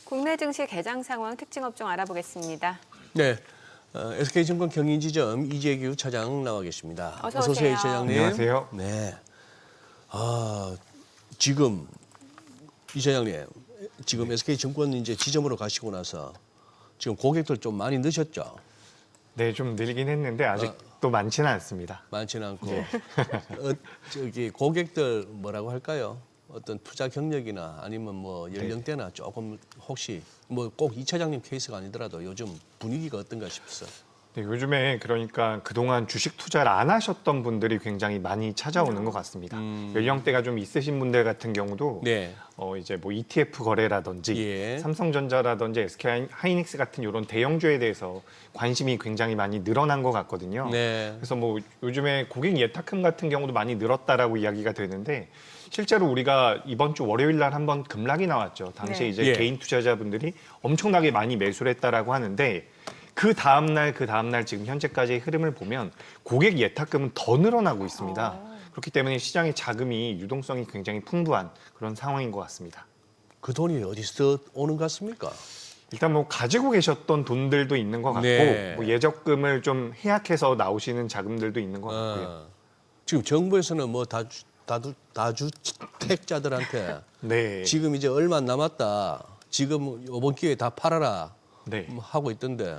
국내 증시 개장 상황 특징 업종 알아보겠습니다. 네, SK증권 경인지점 이재규 차장 나와 계십니다. 어서 오세요. 이차장님. 안녕하세요. 네. 지금 이차장님, 지금 SK증권 이제 지점으로 가시고 나서 지금 고객들 좀 많이 늦었죠? 네, 좀 늘긴 했는데 아직도 많지는 않습니다. 많지는 않고 저기 고객들 뭐라고 할까요? 어떤 투자 경력이나 아니면 뭐 연령대나 조금 혹시 뭐 꼭 이 차장님 케이스가 아니더라도 요즘 분위기가 어떤가 싶어요. 네, 요즘에 그러니까 그동안 주식 투자를 안 하셨던 분들이 굉장히 많이 찾아오는 것 같습니다. 연령대가 좀 있으신 분들 같은 경우도 네. 이제 뭐 ETF 거래라든지 예. 삼성전자라든지 SK 하이닉스 같은 이런 대형주에 대해서 관심이 굉장히 많이 늘어난 것 같거든요. 네. 그래서 뭐 요즘에 고객 예탁금 같은 경우도 많이 늘었다라고 이야기가 되는데 실제로 우리가 이번 주 월요일 날 한번 급락이 나왔죠. 당시에 네. 이제 예. 개인 투자자분들이 엄청나게 많이 매수를 했다라고 하는데 그 다음날 지금 현재까지의 흐름을 보면 고객 예탁금은 더 늘어나고 있습니다. 그렇기 때문에 시장의 자금이 유동성이 굉장히 풍부한 그런 상황인 것 같습니다. 그 돈이 어디서 오는 것 같습니까? 일단 뭐 가지고 계셨던 돈들도 있는 것 같고 네. 뭐 예적금을 좀 해약해서 나오시는 자금들도 있는 것 같고요. 지금 정부에서는 뭐 다주택자들한테 네. 지금 이제 얼마 안 남았다. 지금 이번 기회에 다 팔아라 네. 뭐 하고 있던데.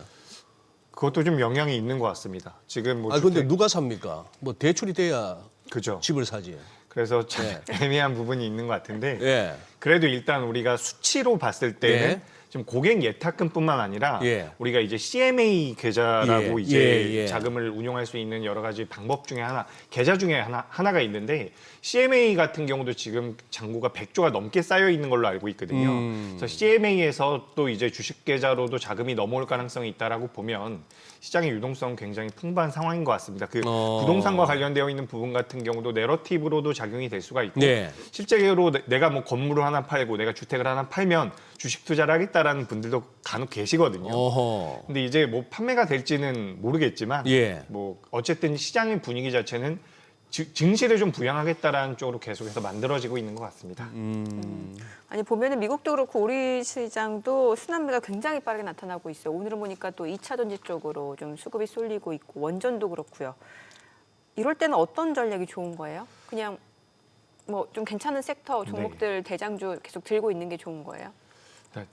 그것도 좀 영향이 있는 것 같습니다. 지금 뭐 근데 주택- 누가 삽니까? 뭐 대출이 돼야 그죠. 집을 사지. 그래서 참 애매한 부분이 있는 것 같은데 예. 그래도 일단 우리가 수치로 봤을 때는 예. 지금 고객 예탁금뿐만 아니라 예. 우리가 이제 CMA 계좌라고 예. 이제 예. 자금을 운용할 수 있는 여러 가지 방법 중에 계좌 중에 하나가 있는데 CMA 같은 경우도 지금 잔고가 100조가 넘게 쌓여 있는 걸로 알고 있거든요. 그래서 CMA에서 또 이제 주식 계좌로도 자금이 넘어올 가능성이 있다라고 보면 시장의 유동성은 굉장히 풍부한 상황인 것 같습니다. 그 부동산과 관련되어 있는 부분 같은 경우도 내러티브로도 작용이 될 수가 있고 네. 실제로 내가 뭐 건물을 하나 팔고 내가 주택을 하나 팔면 주식 투자를 하겠다라는 분들도 간혹 계시거든요. 어허. 근데 이제 뭐 판매가 될지는 모르겠지만 예. 뭐 어쨌든 시장의 분위기 자체는 증시를 좀 부양하겠다라는 쪽으로 계속해서 만들어지고 있는 것 같습니다. 아니 보면은 미국도 그렇고 우리 시장도 순환매가 굉장히 빠르게 나타나고 있어요. 오늘은 보니까 또 2차 전지 쪽으로 좀 수급이 쏠리고 있고 원전도 그렇고요. 이럴 때는 어떤 전략이 좋은 거예요? 그냥 뭐 좀 괜찮은 섹터 종목들 대장주 계속 들고 있는 게 좋은 거예요?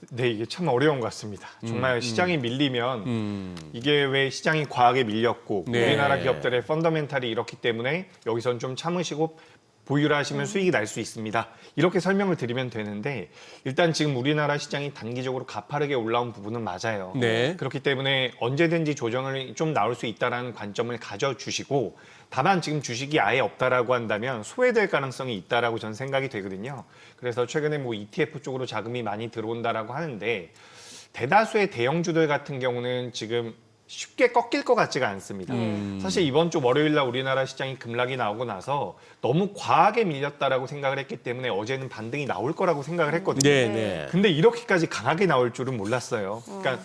네, 이게 참 어려운 것 같습니다. 정말 시장이 밀리면 이게 왜 시장이 과하게 밀렸고 네. 우리나라 기업들의 펀더멘탈이 이렇기 때문에 여기선 좀 참으시고 보유를 하시면 수익이 날 수 있습니다. 이렇게 설명을 드리면 되는데 일단 지금 우리나라 시장이 단기적으로 가파르게 올라온 부분은 맞아요. 네. 그렇기 때문에 언제든지 조정을 좀 나올 수 있다는 관점을 가져주시고 다만 지금 주식이 아예 없다라고 한다면 소외될 가능성이 있다라고 저는 생각이 되거든요. 그래서 최근에 뭐 ETF 쪽으로 자금이 많이 들어온다라고 하는데 대다수의 대형주들 같은 경우는 지금 쉽게 꺾일 것 같지가 않습니다. 사실 이번 주 월요일 날 우리나라 시장이 급락이 나오고 나서 너무 과하게 밀렸다라고 생각을 했기 때문에 어제는 반등이 나올 거라고 생각을 했거든요. 네, 네. 근데 이렇게까지 강하게 나올 줄은 몰랐어요. 그러니까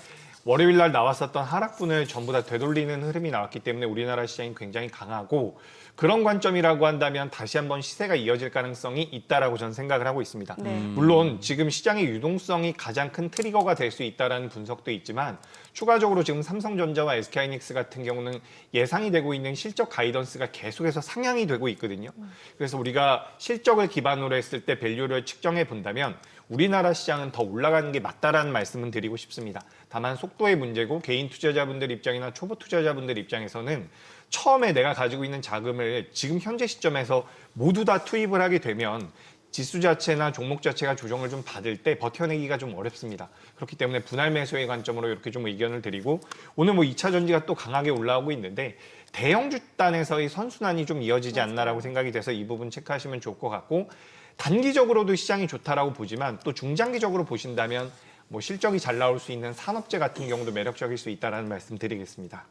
월요일 날 나왔었던 하락분을 전부 다 되돌리는 흐름이 나왔기 때문에 우리나라 시장이 굉장히 강하고 그런 관점이라고 한다면 다시 한번 시세가 이어질 가능성이 있다라고 저는 생각을 하고 있습니다. 물론 지금 시장의 유동성이 가장 큰 트리거가 될 수 있다라는 분석도 있지만 추가적으로 지금 삼성전자와 SK하이닉스 같은 경우는 예상이 되고 있는 실적 가이던스가 계속해서 상향이 되고 있거든요. 그래서 우리가 실적을 기반으로 했을 때 밸류를 측정해 본다면 우리나라 시장은 더 올라가는 게 맞다라는 말씀은 드리고 싶습니다. 다만 속도의 문제고 개인 투자자분들 입장이나 초보 투자자분들 입장에서는 처음에 내가 가지고 있는 자금을 지금 현재 시점에서 모두 다 투입을 하게 되면 지수 자체나 종목 자체가 조정을 좀 받을 때 버텨내기가 좀 어렵습니다. 그렇기 때문에 분할 매수의 관점으로 이렇게 좀 의견을 드리고 오늘 뭐 2차 전지가 또 강하게 올라오고 있는데 대형주 단에서의 선순환이 좀 이어지지 않나라고 생각이 돼서 이 부분 체크하시면 좋을 것 같고 단기적으로도 시장이 좋다라고 보지만 또 중장기적으로 보신다면 뭐 실적이 잘 나올 수 있는 산업재 같은 경우도 매력적일 수 있다라는 말씀 드리겠습니다.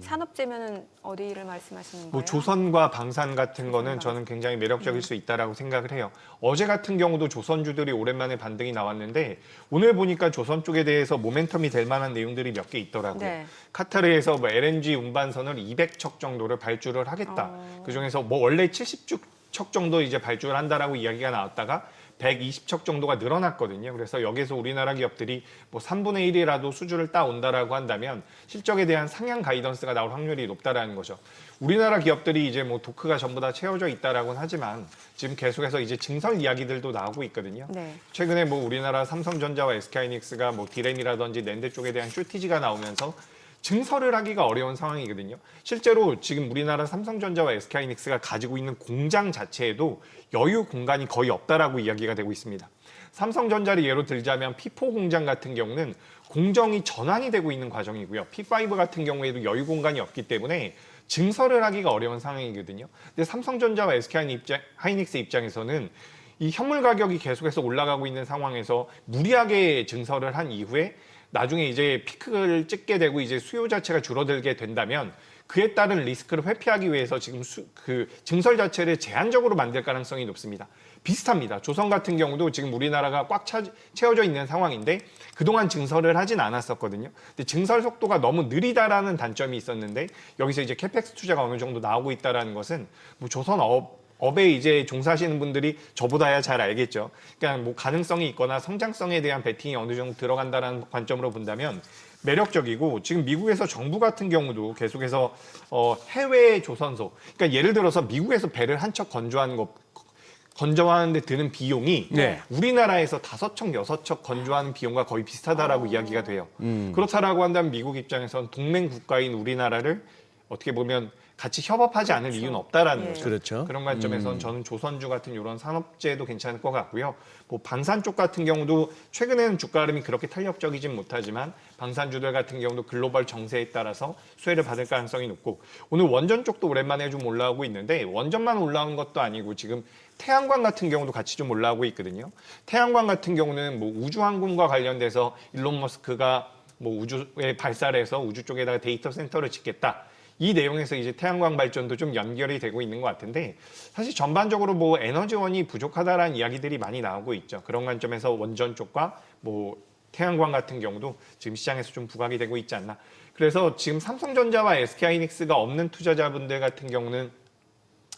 산업재면은 어디를 말씀하시는 거예요? 뭐 조선과 방산 같은 거는 저는 굉장히 매력적일 수 있다라고 생각을 해요. 어제 같은 경우도 조선주들이 오랜만에 반등이 나왔는데 오늘 보니까 조선 쪽에 대해서 모멘텀이 될 만한 내용들이 몇 개 있더라고요. 네. 카타르에서 뭐 LNG 운반선을 200척 정도를 발주를 하겠다. 그중에서 뭐 원래 70척 정도 이제 발주를 한다라고 이야기가 나왔다가 120척 정도가 늘어났거든요. 그래서 여기서 우리나라 기업들이 뭐 3분의 1이라도 수주를 따온다라고 한다면 실적에 대한 상향 가이던스가 나올 확률이 높다라는 거죠. 우리나라 기업들이 이제 뭐 도크가 전부 다 채워져 있다라고는 하지만 지금 계속해서 이제 증설 이야기들도 나오고 있거든요. 네. 최근에 뭐 우리나라 삼성전자와 SK하이닉스가 뭐 디램이라든지 낸드 쪽에 대한 쇼티지가 나오면서 증설을 하기가 어려운 상황이거든요. 실제로 지금 우리나라 삼성전자와 SK하이닉스가 가지고 있는 공장 자체에도 여유 공간이 거의 없다라고 이야기가 되고 있습니다. 삼성전자를 예로 들자면 P4 공장 같은 경우는 공정이 전환이 되고 있는 과정이고요. P5 같은 경우에도 여유 공간이 없기 때문에 증설을 하기가 어려운 상황이거든요. 근데 삼성전자와 SK하이닉스 입장에서는 이 현물 가격이 계속해서 올라가고 있는 상황에서 무리하게 증설을 한 이후에 나중에 이제 피크를 찍게 되고 이제 수요 자체가 줄어들게 된다면 그에 따른 리스크를 회피하기 위해서 지금 그 증설 자체를 제한적으로 만들 가능성이 높습니다. 비슷합니다. 조선 같은 경우도 지금 우리나라가 꽉 채워져 있는 상황인데 그동안 증설을 하진 않았었거든요. 근데 증설 속도가 너무 느리다라는 단점이 있었는데 여기서 이제 캐펙스 투자가 어느 정도 나오고 있다라는 것은 뭐 조선 업에 이제 종사하시는 분들이 저보다야 잘 알겠죠. 그러니까 뭐 가능성이 있거나 성장성에 대한 베팅이 어느 정도 들어간다는 관점으로 본다면 매력적이고 지금 미국에서 정부 같은 경우도 계속해서 해외 조선소, 그러니까 예를 들어서 미국에서 배를 한 척 건조하는데 드는 비용이 네. 우리나라에서 5척, 6척 건조하는 비용과 거의 비슷하다라고 이야기가 돼요. 그렇다라고 한다면 미국 입장에서는 동맹 국가인 우리나라를 어떻게 보면 같이 협업하지 않을 이유는 없다라는 예. 거죠. 그렇죠. 그런 관점에서는 저는 조선주 같은 이런 산업재도 괜찮을 것 같고요. 뭐 방산 쪽 같은 경우도 최근에는 주가 흐름이 그렇게 탄력적이진 못하지만 방산주들 같은 경우도 글로벌 정세에 따라서 수혜를 받을 가능성이 높고 오늘 원전 쪽도 오랜만에 좀 올라오고 있는데 원전만 올라온 것도 아니고 지금 태양광 같은 경우도 같이 좀 올라오고 있거든요. 태양광 같은 경우는 뭐 우주항공과 관련돼서 일론 머스크가 뭐 우주에 발사를 해서 우주 쪽에다가 데이터 센터를 짓겠다. 이 내용에서 이제 태양광 발전도 좀 연결이 되고 있는 것 같은데 사실 전반적으로 뭐 에너지원이 부족하다라는 이야기들이 많이 나오고 있죠. 그런 관점에서 원전 쪽과 뭐 태양광 같은 경우도 지금 시장에서 좀 부각이 되고 있지 않나. 그래서 지금 삼성전자와 SK하이닉스가 없는 투자자분들 같은 경우는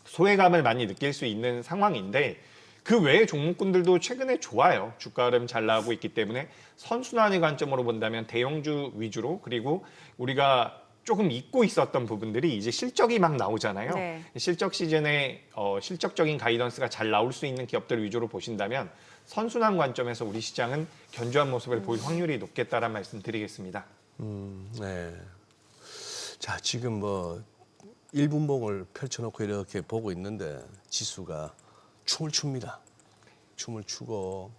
소외감을 많이 느낄 수 있는 상황인데 그 외의 종목군들도 최근에 좋아요. 주가 흐름 잘 나오고 있기 때문에 선순환의 관점으로 본다면 대형주 위주로 그리고 우리가 조금 잊고 있었던 부분들이 이제 실적이 막 나오잖아요. 네. 실적 시즌에 실적적인 가이던스가 잘 나올 수 있는 기업들 위주로 보신다면 선순환 관점에서 우리 시장은 견조한 모습을 보일 확률이 높겠다라는 말씀 드리겠습니다. 네. 자, 지금 뭐 1분봉을 펼쳐놓고 이렇게 보고 있는데 지수가 춤을 춥니다. 춤을 추고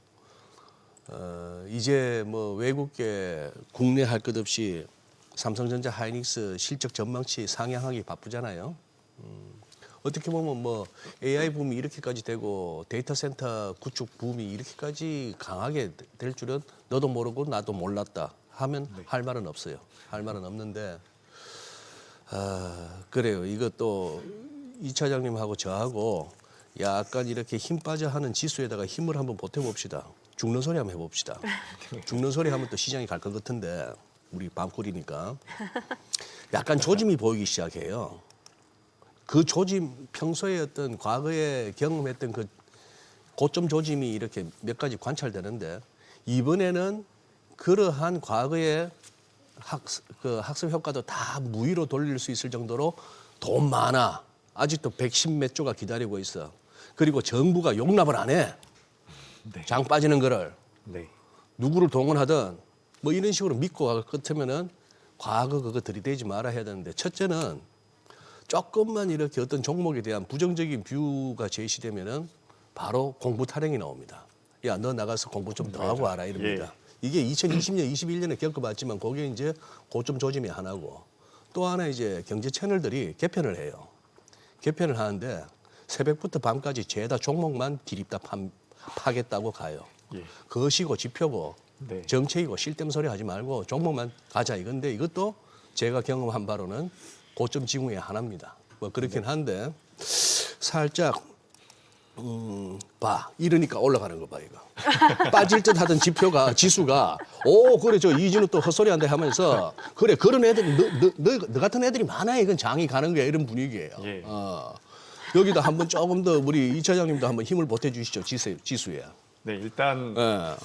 이제 뭐 외국계 국내 할 것 없이 삼성전자, 하이닉스 실적 전망치 상향하기 바쁘잖아요. 어떻게 보면 뭐 AI 붐이 이렇게까지 되고 데이터 센터 구축 붐이 이렇게까지 강하게 될 줄은 너도 모르고 나도 몰랐다 하면 할 말은 없어요. 할 말은 없는데 그래요. 이것도 이 차장님하고 저하고 약간 이렇게 힘 빠져 하는 지수에다가 힘을 한번 보태봅시다. 죽는 소리 한번 해봅시다. 죽는 소리 하면 또 시장이 갈 것 같은데 우리 밤꿀이니까 약간 조짐이 보이기 시작해요. 그 조짐 평소에 어떤 과거에 경험했던 그 고점 조짐이 이렇게 몇 가지 관찰되는데 이번에는 그러한 과거의 학습 효과도 다 무위로 돌릴 수 있을 정도로 돈 많아. 아직도 110몇 조가 기다리고 있어. 그리고 정부가 용납을 안 해. 네. 장 빠지는 거를. 네. 누구를 동원하든 뭐 이런 식으로 믿고 갈 것 같으면은 과거 그거 들이대지 말아 해야 되는데 첫째는 조금만 이렇게 어떤 종목에 대한 부정적인 뷰가 제시되면은 바로 공부 타령이 나옵니다. 야, 너 나가서 공부 좀 더 하고 와라 이럽니다. 이게 2020년, 21년에 겪어봤지만 그게 이제 고점 조짐이 하나고 또 하나 이제 경제 채널들이 개편을 해요. 개편을 하는데 새벽부터 밤까지 죄다 종목만 디립다 파겠다고 가요. 예. 그것이고 지표고 네. 정책이고 쓸데없는 소리 하지 말고 종목만 가자 이건데 이것도 제가 경험한 바로는 고점 지궁의 하나입니다. 뭐 그렇긴 한데 살짝 봐 이러니까 올라가는 거 봐 이거 빠질 듯 하던 지수가 오 그래 저 이진우 또 헛소리 한다 하면서 그래 그런 애들이 너 같은 애들이 많아 이건 장이 가는 거야 이런 분위기예요. 예. 여기다 한번 조금 더 우리 이 차장님도 한번 힘을 보태주시죠 지수에. 네, 일단 어,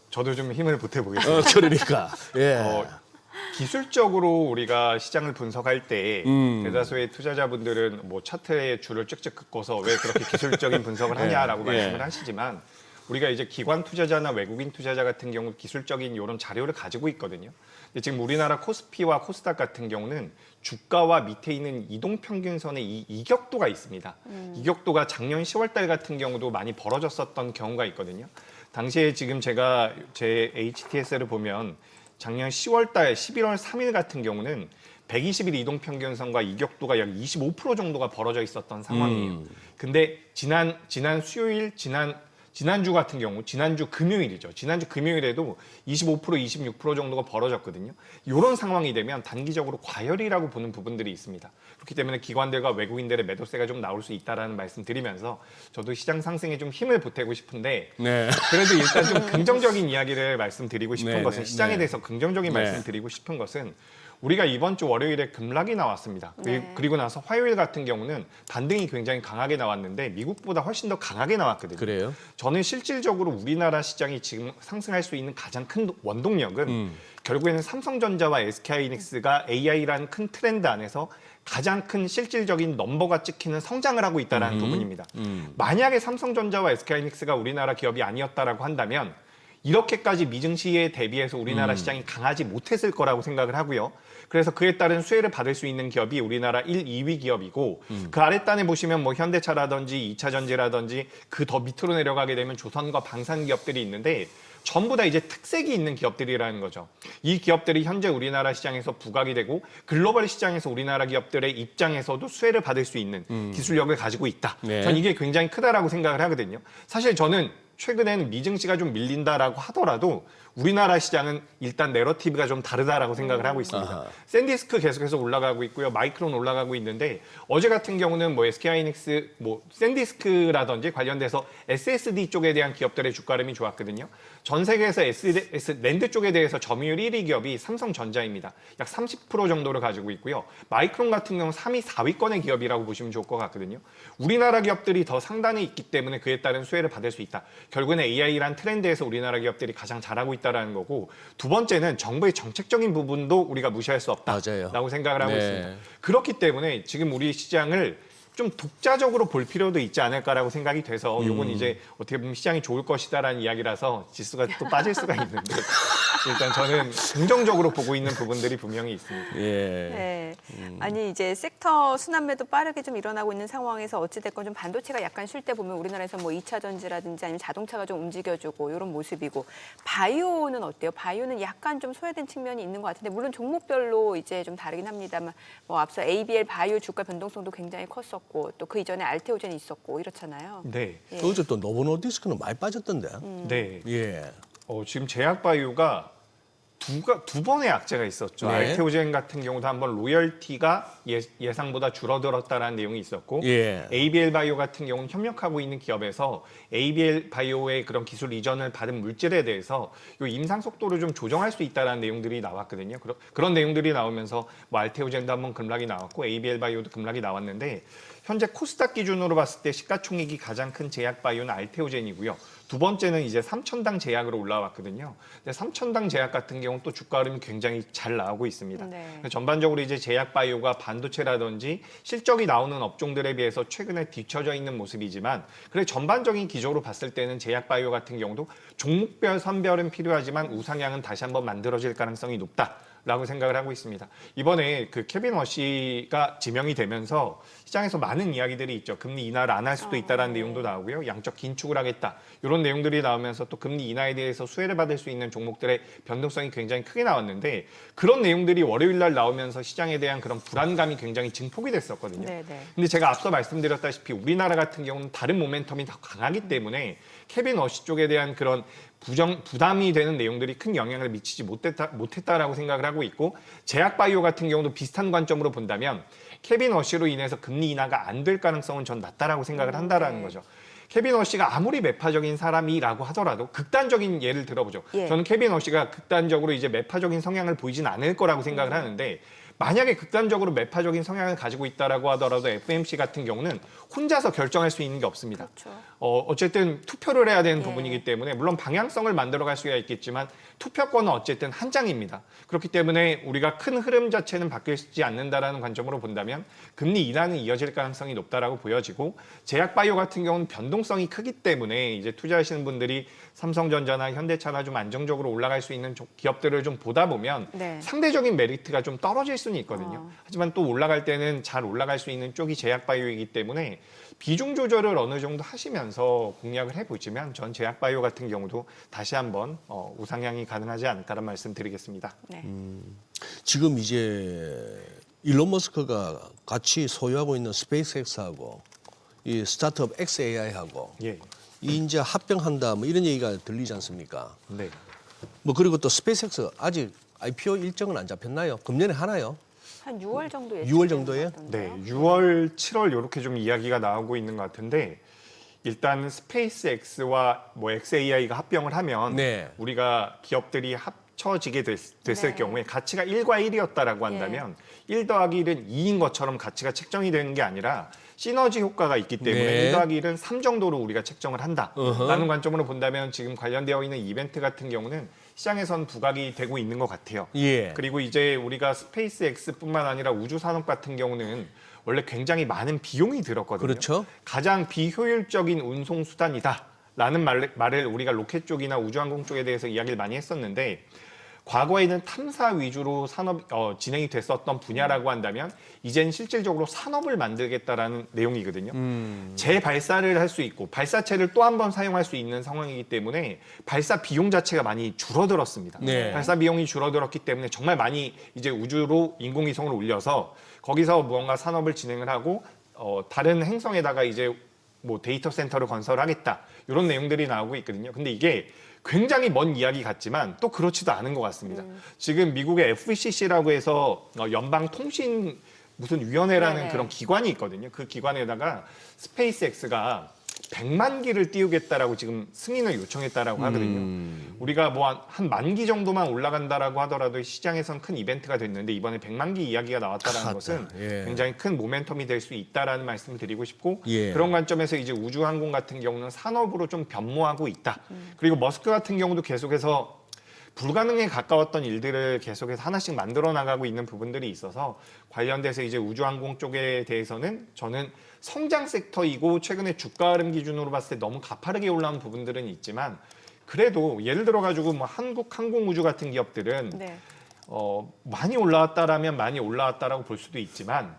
저도 좀 힘을 보태보겠습니다. 그러니까. 예. 기술적으로 우리가 시장을 분석할 때 대다수의 투자자분들은 뭐 차트에 줄을 쭉쭉 긋고서 왜 그렇게 기술적인 분석을 하냐라고 예. 말씀을 하시지만 우리가 이제 기관 투자자나 외국인 투자자 같은 경우 기술적인 이런 자료를 가지고 있거든요. 근데 지금 우리나라 코스피와 코스닥 같은 경우는 주가와 밑에 있는 이동평균선의 이 이격도가 있습니다. 이격도가 작년 10월 달 같은 경우도 많이 벌어졌었던 경우가 있거든요. 당시에 지금 제가 제 HTS를 보면 작년 10월 달 11월 3일 같은 경우는 120일 이동평균선과 이격도가 약 25% 정도가 벌어져 있었던 상황이에요. 근데 지난 수요일, 지난주 같은 경우, 지난주 금요일이죠. 지난주 금요일에도 25%, 26% 정도가 벌어졌거든요. 이런 상황이 되면 단기적으로 과열이라고 보는 부분들이 있습니다. 그렇기 때문에 기관들과 외국인들의 매도세가 좀 나올 수 있다라는 말씀 드리면서 저도 시장 상승에 좀 힘을 보태고 싶은데 네. 그래도 일단 좀 긍정적인 이야기를 말씀드리고 싶은 네, 것은 네, 시장에 네. 대해서 긍정적인 네. 말씀드리고 싶은 것은 우리가 이번 주 월요일에 급락이 나왔습니다. 네. 그리고 나서 화요일 같은 경우는 반등이 굉장히 강하게 나왔는데 미국보다 훨씬 더 강하게 나왔거든요. 그래요? 저는 실질적으로 우리나라 시장이 지금 상승할 수 있는 가장 큰 원동력은 결국에는 삼성전자와 SK하이닉스가 AI라는 큰 트렌드 안에서 가장 큰 실질적인 넘버가 찍히는 성장을 하고 있다는 부분입니다. 만약에 삼성전자와 SK하이닉스가 우리나라 기업이 아니었다라고 한다면 이렇게까지 미증시에 대비해서 우리나라 시장이 강하지 못했을 거라고 생각을 하고요. 그래서 그에 따른 수혜를 받을 수 있는 기업이 우리나라 1, 2위 기업이고 그 아랫단에 보시면 뭐 현대차라든지 2차전지라든지 그 더 밑으로 내려가게 되면 조선과 방산 기업들이 있는데 전부 다 이제 특색이 있는 기업들이라는 거죠. 이 기업들이 현재 우리나라 시장에서 부각이 되고 글로벌 시장에서 우리나라 기업들의 입장에서도 수혜를 받을 수 있는 기술력을 가지고 있다. 네. 전 이게 굉장히 크다라고 생각을 하거든요. 사실 저는 최근에는 미증시가 좀 밀린다라고 하더라도 우리나라 시장은 일단 내러티브가 좀 다르다라고 생각을 하고 있습니다. 아하. 샌디스크 계속해서 올라가고 있고요. 마이크론 올라가고 있는데 어제 같은 경우는 뭐 SK하이닉스, 뭐 샌디스크라든지 관련돼서 SSD 쪽에 대한 기업들의 주가 흐름이 좋았거든요. 전 세계에서 랜드 쪽에 대해서 점유율 1위 기업이 삼성전자입니다. 약 30% 정도를 가지고 있고요. 마이크론 같은 경우 3위, 4위권의 기업이라고 보시면 좋을 것 같거든요. 우리나라 기업들이 더 상단에 있기 때문에 그에 따른 수혜를 받을 수 있다. 결국에는 AI란 트렌드에서 우리나라 기업들이 가장 잘하고 있다는 거고 두 번째는 정부의 정책적인 부분도 우리가 무시할 수 맞아요. 없다라고 생각을 하고 네. 있습니다. 그렇기 때문에 지금 우리 시장을 좀 독자적으로 볼 필요도 있지 않을까라고 생각이 돼서 요건 이제 어떻게 보면 시장이 좋을 것이다라는 이야기라서 지수가 또 빠질 수가 있는데 일단 저는 긍정적으로 보고 있는 부분들이 분명히 있습니다. 예. 네. 아니 이제 섹터 순환매도 빠르게 좀 일어나고 있는 상황에서 어찌됐건 좀 반도체가 약간 쉴 때 보면 우리나라에서 뭐 2차 전지라든지 아니면 자동차가 좀 움직여주고 이런 모습이고 바이오는 어때요? 바이오는 약간 좀 소외된 측면이 있는 것 같은데 물론 종목별로 이제 좀 다르긴 합니다만 뭐 앞서 ABL 바이오 주가 변동성도 굉장히 컸었고 또 그 이전에 알테오젠이 있었고 이렇잖아요. 네, 예. 어제 또 노보노디스크는 많이 빠졌던데. 네. 예. 지금 제약바이오가 두 번의 악재가 있었죠. 네. 알테오젠 같은 경우도 한번 로열티가 예상보다 줄어들었다는 내용이 있었고 예. ABL 바이오 같은 경우는 협력하고 있는 기업에서 ABL 바이오의 그런 기술 이전을 받은 물질에 대해서 요 임상 속도를 좀 조정할 수 있다는 내용들이 나왔거든요. 그런 내용들이 나오면서 뭐 알테오젠도 한번 급락이 나왔고 ABL 바이오도 급락이 나왔는데 현재 코스닥 기준으로 봤을 때 시가총액이 가장 큰 제약 바이오는 알테오젠이고요. 두 번째는 이제 삼천당 제약으로 올라왔거든요. 근데 삼천당 제약 같은 경우는 또 주가 흐름이 굉장히 잘 나오고 있습니다. 네. 전반적으로 이제 제약 바이오가 반도체라든지 실적이 나오는 업종들에 비해서 최근에 뒤처져 있는 모습이지만 그래 전반적인 기조로 봤을 때는 제약 바이오 같은 경우도 종목별 선별은 필요하지만 우상향은 다시 한번 만들어질 가능성이 높다. 라고 생각을 하고 있습니다. 이번에 그 케빈 워시가 지명이 되면서 시장에서 많은 이야기들이 있죠. 금리 인하를 안 할 수도 있다는 내용도 나오고요. 양적 긴축을 하겠다. 이런 내용들이 나오면서 또 금리 인하에 대해서 수혜를 받을 수 있는 종목들의 변동성이 굉장히 크게 나왔는데 그런 내용들이 월요일 날 나오면서 시장에 대한 그런 불안감이 굉장히 증폭이 됐었거든요. 네네. 근데 제가 앞서 말씀드렸다시피 우리나라 같은 경우는 다른 모멘텀이 더 강하기 때문에 케빈 워시 쪽에 대한 그런 부담이 되는 내용들이 큰 영향을 미치지 못했다라고 생각을 하고 있고 제약바이오 같은 경우도 비슷한 관점으로 본다면 케빈 워시로 인해서 금리 인하가 안 될 가능성은 전 낮다라고 생각을 한다라는 거죠. 케빈 워시가 아무리 매파적인 사람이라고 하더라도 극단적인 예를 들어보죠. 예. 저는 케빈 워시가 극단적으로 이제 매파적인 성향을 보이진 않을 거라고 생각을 하는데 만약에 극단적으로 매파적인 성향을 가지고 있다라고 하더라도 FMC 같은 경우는 혼자서 결정할 수 있는 게 없습니다. 그렇죠. 어쨌든 투표를 해야 되는 예. 부분이기 때문에 물론 방향성을 만들어갈 수가 있겠지만 투표권은 어쨌든 한 장입니다. 그렇기 때문에 우리가 큰 흐름 자체는 바뀌지 않는다라는 관점으로 본다면 금리 인하는 이어질 가능성이 높다라고 보여지고 제약바이오 같은 경우는 변동성이 크기 때문에 이제 투자하시는 분들이 삼성전자나 현대차나 좀 안정적으로 올라갈 수 있는 기업들을 좀 보다 보면 네. 상대적인 메리트가 좀 떨어질 수는 있거든요. 하지만 또 올라갈 때는 잘 올라갈 수 있는 쪽이 제약바이오이기 때문에 비중 조절을 어느 정도 하시면서 공략을 해보시면 전 제약바이오 같은 경우도 다시 한번 우상향이 가능하지 않을까라는 말씀 드리겠습니다. 네. 지금 이제 일론 머스크가 같이 소유하고 있는 스페이스X하고 이 스타트업 XAI하고 예. 이 이제 합병한다 뭐 이런 얘기가 들리지 않습니까? 네. 뭐 그리고 또 스페이스X 아직 IPO 일정은 안 잡혔나요? 금년에 하나요? 한 6월 정도 6월 정도에? 네, 6월, 7월 이렇게 좀 이야기가 나오고 있는 것 같은데 일단 스페이스X와 뭐 XAI가 합병을 하면 네. 우리가 기업들이 합쳐지게 됐을 네. 경우에 가치가 1과 1이었다라고 한다면 1 더하기 1은 2인 것처럼 가치가 책정이 되는 게 아니라 시너지 효과가 있기 때문에 네. 1 더하기 1은 3 정도로 우리가 책정을 한다라는 관점으로 본다면 지금 관련되어 있는 이벤트 같은 경우는 시장에선 부각이 되고 있는 것 같아요. 예. 그리고 이제 우리가 스페이스X뿐만 아니라 우주 산업 같은 경우는 원래 굉장히 많은 비용이 들었거든요. 그렇죠. 가장 비효율적인 운송 수단이다라는 말을 우리가 로켓 쪽이나 우주항공 쪽에 대해서 이야기를 많이 했었는데 과거에는 탐사 위주로 산업 진행이 됐었던 분야라고 한다면 이젠 실질적으로 산업을 만들겠다라는 내용이거든요. 재발사를 할 수 있고 발사체를 또 한 번 사용할 수 있는 상황이기 때문에 발사 비용 자체가 많이 줄어들었습니다. 네. 발사 비용이 줄어들었기 때문에 정말 많이 이제 우주로 인공위성을 올려서 거기서 무언가 산업을 진행을 하고 다른 행성에다가 이제 뭐 데이터 센터를 건설하겠다 이런 내용들이 나오고 있거든요. 근데 이게 굉장히 먼 이야기 같지만 또 그렇지도 않은 것 같습니다. 지금 미국의 FCC라고 해서 연방통신 무슨 위원회라는 네네. 그런 기관이 있거든요. 그 기관에다가 스페이스X가 100만 기를 띄우겠다라고 지금 승인을 요청했다라고 하거든요. 우리가 뭐 한 10,000기 정도만 올라간다라고 하더라도 시장에선 큰 이벤트가 됐는데 이번에 100만 기 이야기가 나왔다는 것은 예. 굉장히 큰 모멘텀이 될 수 있다라는 말씀을 드리고 싶고 예. 그런 관점에서 이제 우주항공 같은 경우는 산업으로 좀 변모하고 있다. 그리고 머스크 같은 경우도 계속해서 불가능에 가까웠던 일들을 계속해서 하나씩 만들어 나가고 있는 부분들이 있어서 관련돼서 이제 우주항공 쪽에 대해서는 저는 성장 섹터이고 최근에 주가 흐름 기준으로 봤을 때 너무 가파르게 올라온 부분들은 있지만 그래도 예를 들어 가지고 뭐 한국 항공우주 같은 기업들은 네. 많이 올라왔다라면 많이 올라왔다라고 볼 수도 있지만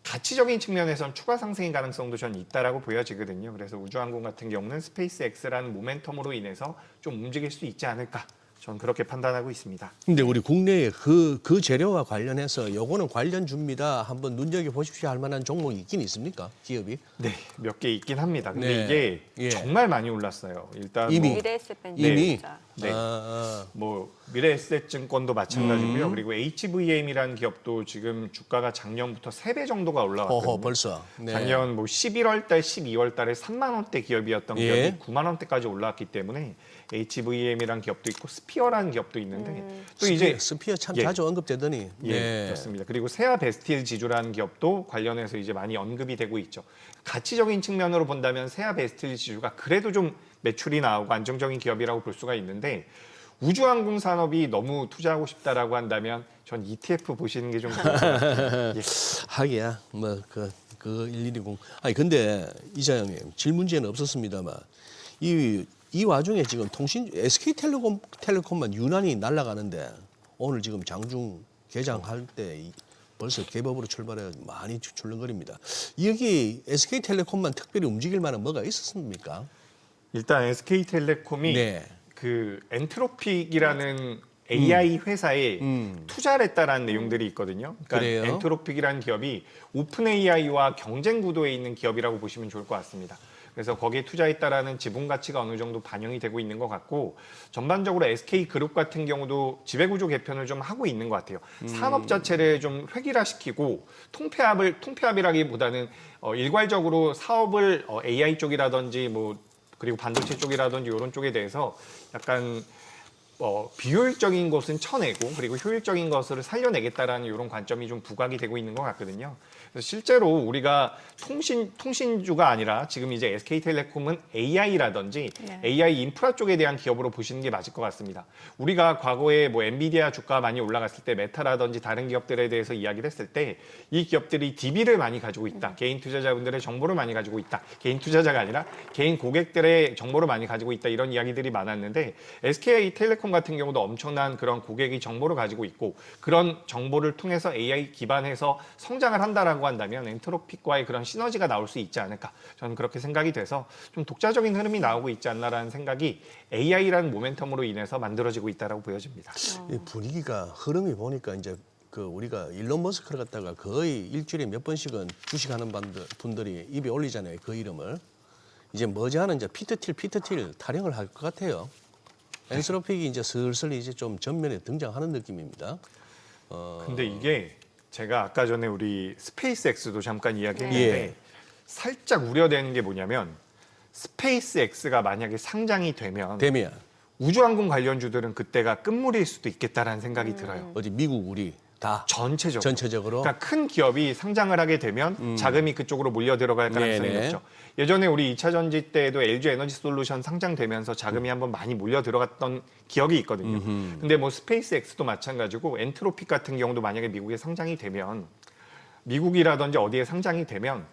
가치적인 측면에서는 추가 상승의 가능성도 전 있다라고 보여지거든요. 그래서 우주항공 같은 경우는 스페이스X라는 모멘텀으로 인해서 좀 움직일 수 있지 않을까. 전 그렇게 판단하고 있습니다. 근데 우리 국내에 그 재료와 관련해서 요거는 관련주입니다. 한번 눈여겨보십시오 할 만한 종목이 있긴 있습니까? 기업이? 네, 몇 개 있긴 합니다. 근데 네. 이게 예. 정말 많이 올랐어요. 일단 이미? 미래에셋벤처. 이미? 네. 아, 뭐 미래에셋증권도 마찬가지고요. 그리고 HVM이라는 기업도 지금 주가가 작년부터 3배 정도가 올라왔거든요. 허허 벌써. 네. 작년 뭐 11월 달, 12월 달에 3만 원대 기업이었던 예. 기업이 9만 원대까지 올라왔기 때문에 HVM이라는 기업도 있고 스피어라는 기업도 있는데 또 이제 스피어 참 예. 자주 언급되더니. 예, 네. 좋습니다. 그리고 세아 베스틸 지주라는 기업도 관련해서 이제 많이 언급이 되고 있죠. 가치적인 측면으로 본다면 세아 베스틸 지주가 그래도 좀 매출이 나오고 안정적인 기업이라고 볼 수가 있는데 우주항공 산업이 너무 투자하고 싶다라고 한다면 전 ETF 보시는 게 좀 좋을 것 같아요. 예. 하기야 뭐 그 1120. 아니 근데 이자영님 질문지에는 없었습니다만 이 와중에 지금 SK텔레콤만 유난히 날아가는데 오늘 지금 장중 개장할 때 벌써 개법으로 출발해 많이 출렁거립니다. 여기 SK텔레콤만 특별히 움직일 만한 뭐가 있었습니까? 일단 SK텔레콤이 네. 그 엔트로픽이라는 AI 회사에 투자를 했다라는 내용들이 있거든요. 그러니까 그래요? 엔트로픽이라는 기업이 오픈 AI와 경쟁 구도에 있는 기업이라고 보시면 좋을 것 같습니다. 그래서 거기에 투자했다라는 지분 가치가 어느 정도 반영이 되고 있는 것 같고 전반적으로 SK그룹 같은 경우도 지배구조 개편을 좀 하고 있는 것 같아요. 산업 자체를 좀 획일화시키고 통폐합이라기보다는 일괄적으로 사업을 AI 쪽이라든지 뭐 그리고 반도체 쪽이라든지 이런 쪽에 대해서 약간 비효율적인 것은 쳐내고 그리고 효율적인 것을 살려내겠다라는 이런 관점이 좀 부각이 되고 있는 것 같거든요. 그래서 실제로 우리가 통신주가 아니라 지금 이제 SK텔레콤은 AI라든지 네. AI 인프라 쪽에 대한 기업으로 보시는 게 맞을 것 같습니다. 우리가 과거에 뭐 엔비디아 주가 많이 올라갔을 때 메타라든지 다른 기업들에 대해서 이야기를 했을 때 이 기업들이 DB를 많이 가지고 있다. 개인 투자자분들의 정보를 많이 가지고 있다. 개인 투자자가 아니라 개인 고객들의 정보를 많이 가지고 있다. 이런 이야기들이 많았는데 SK텔레콤 같은 경우도 엄청난 그런 고객의 정보를 가지고 있고 그런 정보를 통해서 AI 기반해서 성장을 한다라고 한다면 엔트로픽과의 그런 시너지가 나올 수 있지 않을까. 저는 그렇게 생각이 돼서 좀 독자적인 흐름이 나오고 있지 않나라는 생각이 AI라는 모멘텀으로 인해서 만들어지고 있다라고 보여집니다. 이 분위기가 흐름이 보니까 이제 그 우리가 일론 머스크를 갖다가 거의 일주일에 몇 번씩은 주식하는 분들이 입에 올리잖아요. 그 이름을. 이제 머지않은 이제 피트틸 타령을 할 것 같아요. 엔트로픽이 이제 슬슬 이제 좀 전면에 등장하는 느낌입니다. 근데 이게 제가 아까 전에 우리 스페이스X도 잠깐 이야기했는데 예. 살짝 우려되는 게 뭐냐면 스페이스X가 만약에 상장이 되면 우주항공 관련주들은 그때가 끝물일 수도 있겠다라는 생각이 들어요. 어디 미국 우리 다 전체적으로. 그러니까 큰 기업이 상장을 하게 되면 자금이 그쪽으로 몰려 들어갈 가능성이 네네. 높죠. 예전에 우리 2차 전지 때에도 LG 에너지 솔루션 상장되면서 자금이 한번 많이 몰려 들어갔던 기억이 있거든요. 근데 뭐 스페이스X도 마찬가지고 엔트로픽 같은 경우도 만약에 미국에 상장이 되면 미국이라든지 어디에 상장이 되면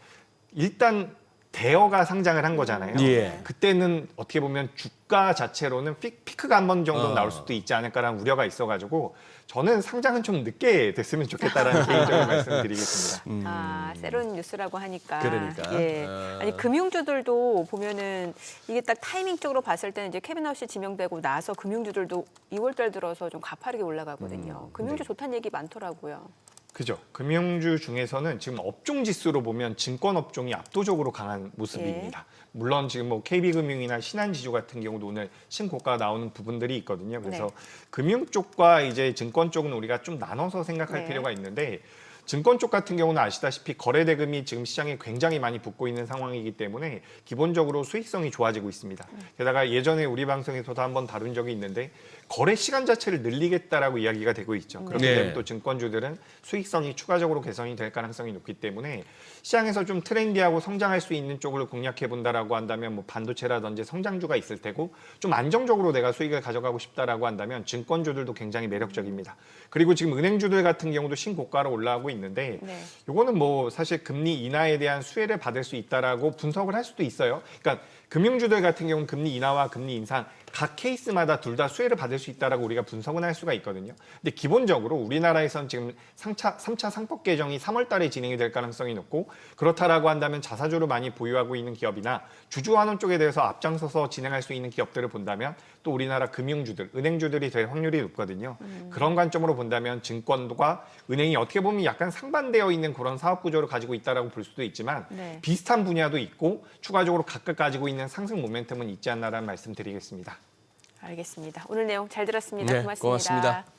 일단 대여가 상장을 한 거잖아요. 예. 그때는 어떻게 보면 주가 자체로는 피크가 한 번 정도 나올 수도 있지 않을까라는 우려가 있어가지고 저는 상장은 좀 늦게 됐으면 좋겠다라는 개인적인 말씀을 드리겠습니다. 아, 새로운 뉴스라고 하니까. 그러니까. 예. 아니, 금융주들도 보면은 이게 딱 타이밍적으로 봤을 때는 이제 케빈 하우스 지명되고 나서 금융주들도 2월달 들어서 좀 가파르게 올라가거든요. 금융주 좋다는 얘기 많더라고요. 그죠. 금융주 중에서는 지금 업종 지수로 보면 증권 업종이 압도적으로 강한 모습입니다. 물론 지금 뭐 KB금융이나 신한지주 같은 경우도 오늘 신고가 나오는 부분들이 있거든요. 그래서 네. 금융 쪽과 이제 증권 쪽은 우리가 좀 나눠서 생각할 네. 필요가 있는데 증권 쪽 같은 경우는 아시다시피 거래 대금이 지금 시장에 굉장히 많이 붙고 있는 상황이기 때문에 기본적으로 수익성이 좋아지고 있습니다. 게다가 예전에 우리 방송에서도 한번 다룬 적이 있는데 거래 시간 자체를 늘리겠다라고 이야기가 되고 있죠. 그렇기 네. 때문에 또 증권주들은 수익성이 추가적으로 개선이 될 가능성이 높기 때문에 시장에서 좀 트렌디하고 성장할 수 있는 쪽으로 공략해 본다라고 한다면 뭐 반도체라든지 성장주가 있을 테고 좀 안정적으로 내가 수익을 가져가고 싶다라고 한다면 증권주들도 굉장히 매력적입니다. 그리고 지금 은행주들 같은 경우도 신고가로 올라가고 있는데 네. 요거는 뭐 사실 금리 인하에 대한 수혜를 받을 수 있다라고 분석을 할 수도 있어요. 그러니까 금융주들 같은 경우는 금리 인하와 금리 인상 각 케이스마다 둘 다 수혜를 받을 수 있다라고 우리가 분석은 할 수가 있거든요. 근데 기본적으로 우리나라에선 지금 3차 상법 개정이 3월 달에 진행이 될 가능성이 높고 그렇다라고 한다면 자사주를 많이 보유하고 있는 기업이나 주주환원 쪽에 대해서 앞장서서 진행할 수 있는 기업들을 본다면 또 우리나라 금융주들, 은행주들이 될 확률이 높거든요. 그런 관점으로 본다면 증권과 은행이 어떻게 보면 약간 상반되어 있는 그런 사업 구조를 가지고 있다라고 볼 수도 있지만 네. 비슷한 분야도 있고 추가적으로 각각 가지고 있는 상승 모멘텀은 있지 않나라는 말씀 드리겠습니다. 알겠습니다. 오늘 내용 잘 들었습니다. 네, 고맙습니다. 고맙습니다.